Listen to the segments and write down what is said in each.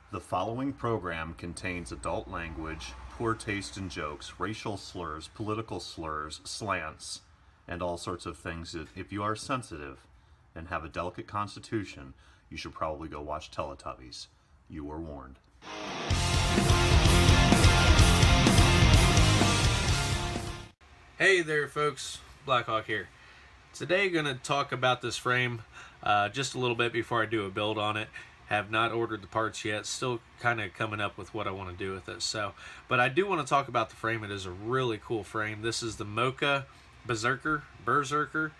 The following program contains adult language, poor taste in jokes, racial slurs, political slurs, slants, and all sorts of things that if you are sensitive and have a delicate constitution, you should probably go watch Teletubbies. You were warned. Hey there folks, Blackhawk here. Today going to talk about this frame just a little bit before I do a build on it. Have not ordered the parts yet, still kind of coming up with what I want to do with it. But I do want to talk about the frame. It is a really cool frame. This is the Moka BERSERKer.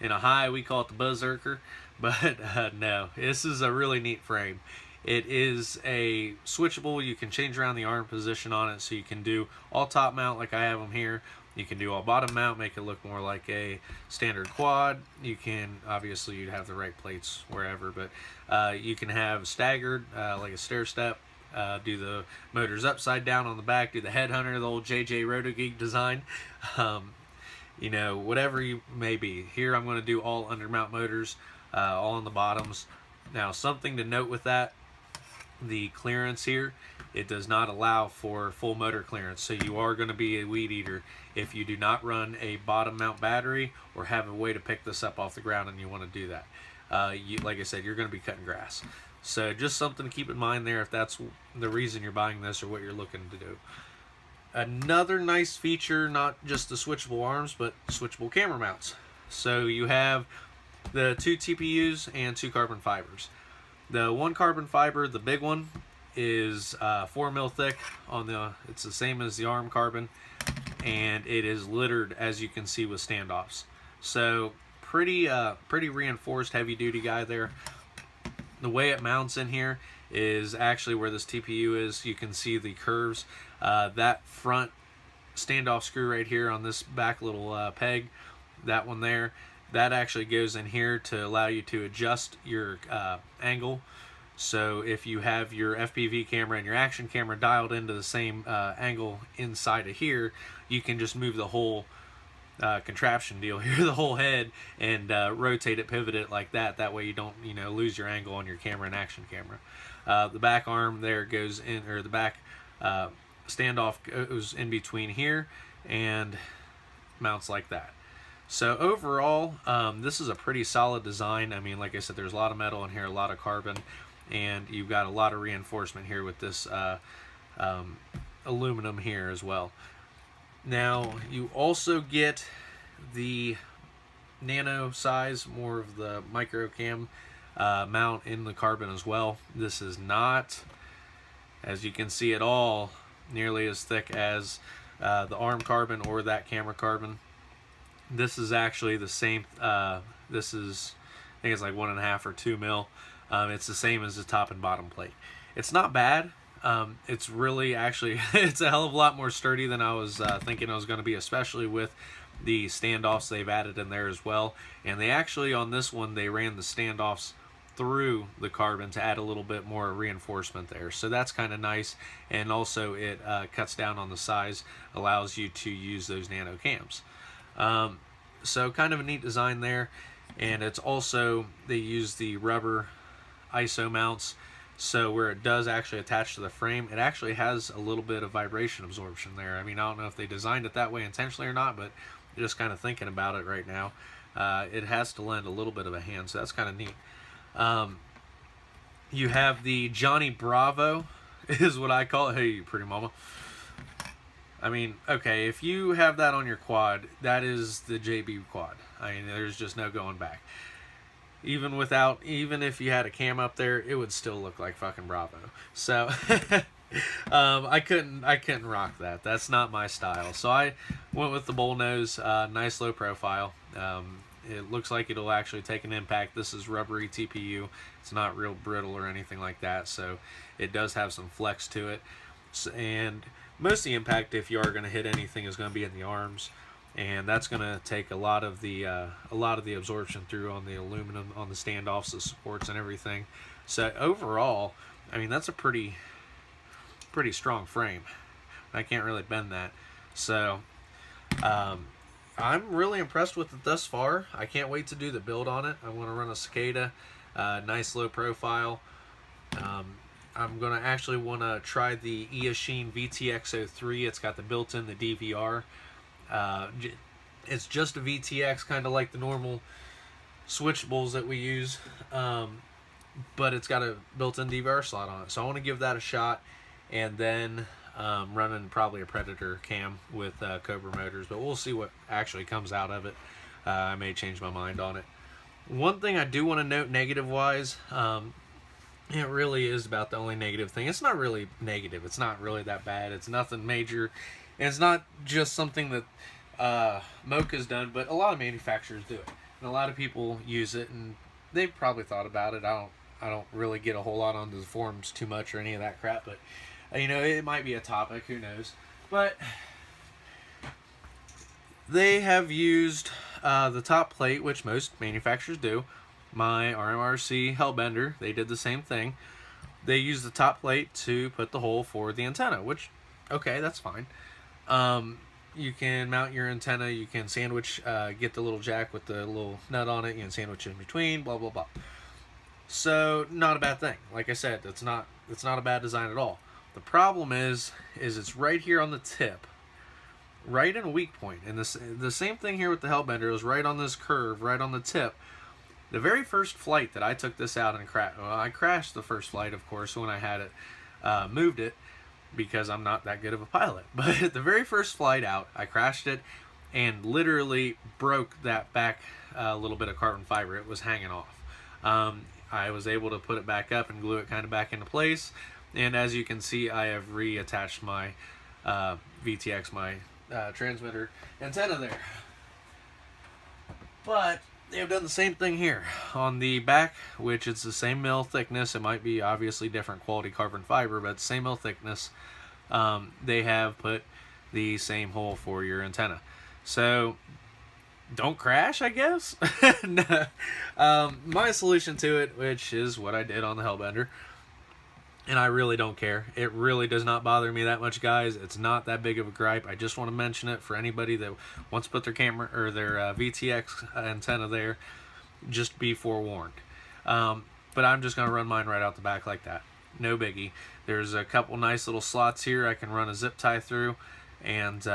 In a high we call it the Berserker, but no, this is a really neat frame. It is a switchable. You can change around the arm position on it, so you can do all top mount like I have them here. You can do all bottom mount, make it look more like a standard quad. You can, obviously you'd have the right plates wherever, but you can have staggered, like a stair step, do the motors upside down on the back, do the headhunter, the old JJrotogeek design. You know, whatever you may be. Here I'm going to do all undermount motors, all on the bottoms. Now, something to note with that, the clearance here, it does not allow for full motor clearance, so you are going to be a weed eater if you do not run a bottom mount battery or have a way to pick this up off the ground and you want to do that. Like I said, you're going to be cutting grass, so just something to keep in mind there if that's the reason you're buying this or what you're looking to do. Another nice feature, not just the switchable arms but switchable camera mounts. So you have the 2 TPUs and 2 carbon fibers. The 1 carbon fiber, the big one, is 4 mil thick on the. It's the same as the arm carbon, and it is littered, as you can see, with standoffs. So pretty reinforced, heavy duty guy there. The way it mounts in here is actually where this TPU is. You can see the curves. That front standoff screw right here on this back little peg, that one there, that actually goes in here to allow you to adjust your angle. So if you have your FPV camera and your action camera dialed into the same angle inside of here, you can just move the whole contraption deal here, the whole head, and rotate it, pivot it like that. That way you don't, lose your angle on your camera and action camera. The back arm there goes in, or the back standoff goes in between here and mounts like that. So overall, this is a pretty solid design. I mean, like I said, there's a lot of metal in here, a lot of carbon, and you've got a lot of reinforcement here with this aluminum here as well. Now, you also get the nano size, more of the micro cam mount in the carbon as well. This is not, as you can see at all, nearly as thick as the arm carbon or that camera carbon. This is actually the same. This is, I think it's like 1.5 or 2 mil. It's the same as the top and bottom plate. It's not bad. It's really actually it's a hell of a lot more sturdy than I was thinking it was going to be, especially with the standoffs they've added in there as well. And they actually, on this one, they ran the standoffs through the carbon to add a little bit more reinforcement there, so that's kind of nice. And also it cuts down on the size, allows you to use those nano cams. So kind of a neat design there. And it's also, they use the rubber ISO mounts, so where it does actually attach to the frame, it actually has a little bit of vibration absorption there. I mean, I don't know if they designed it that way intentionally or not, but just kind of thinking about it right now, it has to lend a little bit of a hand, so that's kind of neat. You have the Johnny Bravo is what I call it. Hey, you pretty mama. I mean, okay, if you have that on your quad, that is the JB quad. I mean, there's just no going back. Even if you had a cam up there, it would still look like fucking Bravo. So I couldn't rock that. That's not my style. So I went with the bull nose, nice low profile. It looks like it'll actually take an impact. This is rubbery TPU. It's not real brittle or anything like that, so it does have some flex to it. And most of the impact, if you are going to hit anything, is going to be in the arms, and that's going to take a lot of the absorption through on the aluminum, on the standoffs, the supports, and everything. So overall, I mean, that's a pretty strong frame. I can't really bend that. So I'm really impressed with it thus far. I can't wait to do the build on it. I want to run a Cicada, nice low profile. I'm gonna actually want to try the Eachine VTX03. It's got the built-in the DVR. It's just a VTX, kind of like the normal switchables that we use, but it's got a built-in DVR slot on it. So I want to give that a shot, and then running probably a Predator cam with Cobra motors. But we'll see what actually comes out of it. I may change my mind on it. One thing I do want to note negative-wise. It really is about the only negative thing. It's not really negative. It's not really that bad. It's nothing major. And it's not just something that Moka's done, but a lot of manufacturers do it. And a lot of people use it, and they've probably thought about it. I don't really get a whole lot onto the forums too much or any of that crap, but you know, it might be a topic. Who knows? But they have used the top plate, which most manufacturers do. My RMRC Hellbender, they did the same thing. They used the top plate to put the hole for the antenna, which, okay, that's fine. You can mount your antenna, you can sandwich, get the little jack with the little nut on it, you can sandwich in between, blah, blah, blah. So, not a bad thing. Like I said, it's not a bad design at all. The problem is it's right here on the tip, right in a weak point. And the same thing here with the Hellbender. It was right on this curve, right on the tip. The very first flight that I took this out and crashed, well, I crashed the first flight, of course, when I had it, moved it, because I'm not that good of a pilot. But the very first flight out, I crashed it and literally broke that back little bit of carbon fiber. It was hanging off. I was able to put it back up and glue it kind of back into place. And as you can see, I have reattached my VTX, my transmitter antenna there. But they have done the same thing here on the back, which it's the same mil thickness. It might be obviously different quality carbon fiber, but same mil thickness. They have put the same hole for your antenna. So don't crash, I guess. My solution to it, which is what I did on the Hellbender, and I really don't care. It really does not bother me that much, guys. It's not that big of a gripe. I just want to mention it for anybody that wants to put their camera or their VTX antenna there. Just be forewarned. But I'm just going to run mine right out the back like that. No biggie. There's a couple nice little slots here I can run a zip tie through, and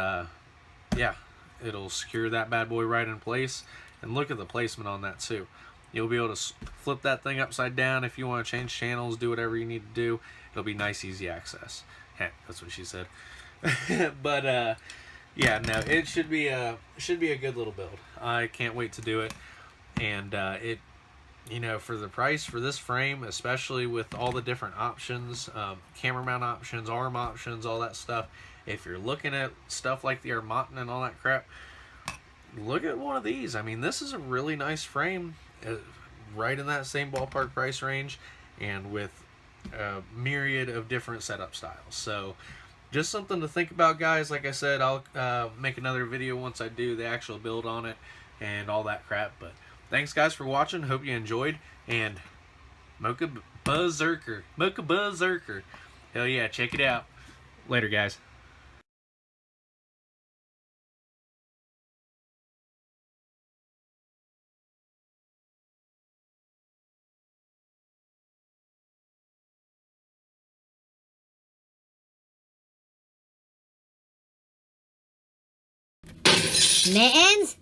yeah, it'll secure that bad boy right in place. And look at the placement on that too. You'll be able to flip that thing upside down if you want to change channels, do whatever you need to do. It'll be nice, easy access. Heck, that's what she said. But yeah, no, it should be a good little build. I can't wait to do it. And it, you know, for the price for this frame, especially with all the different options, camera mount options, arm options, all that stuff. If you're looking at stuff like the Armatan and all that crap, look at one of these. I mean, this is a really nice frame. Right in that same ballpark price range, and with a myriad of different setup styles. So just something to think about, guys. Like I said, I'll make another video once I do the actual build on it and all that crap. But thanks, guys, for watching. Hope you enjoyed. And Moka BERSERKER, Moka BERSERKER, hell yeah, check it out. Later, guys. Mittens?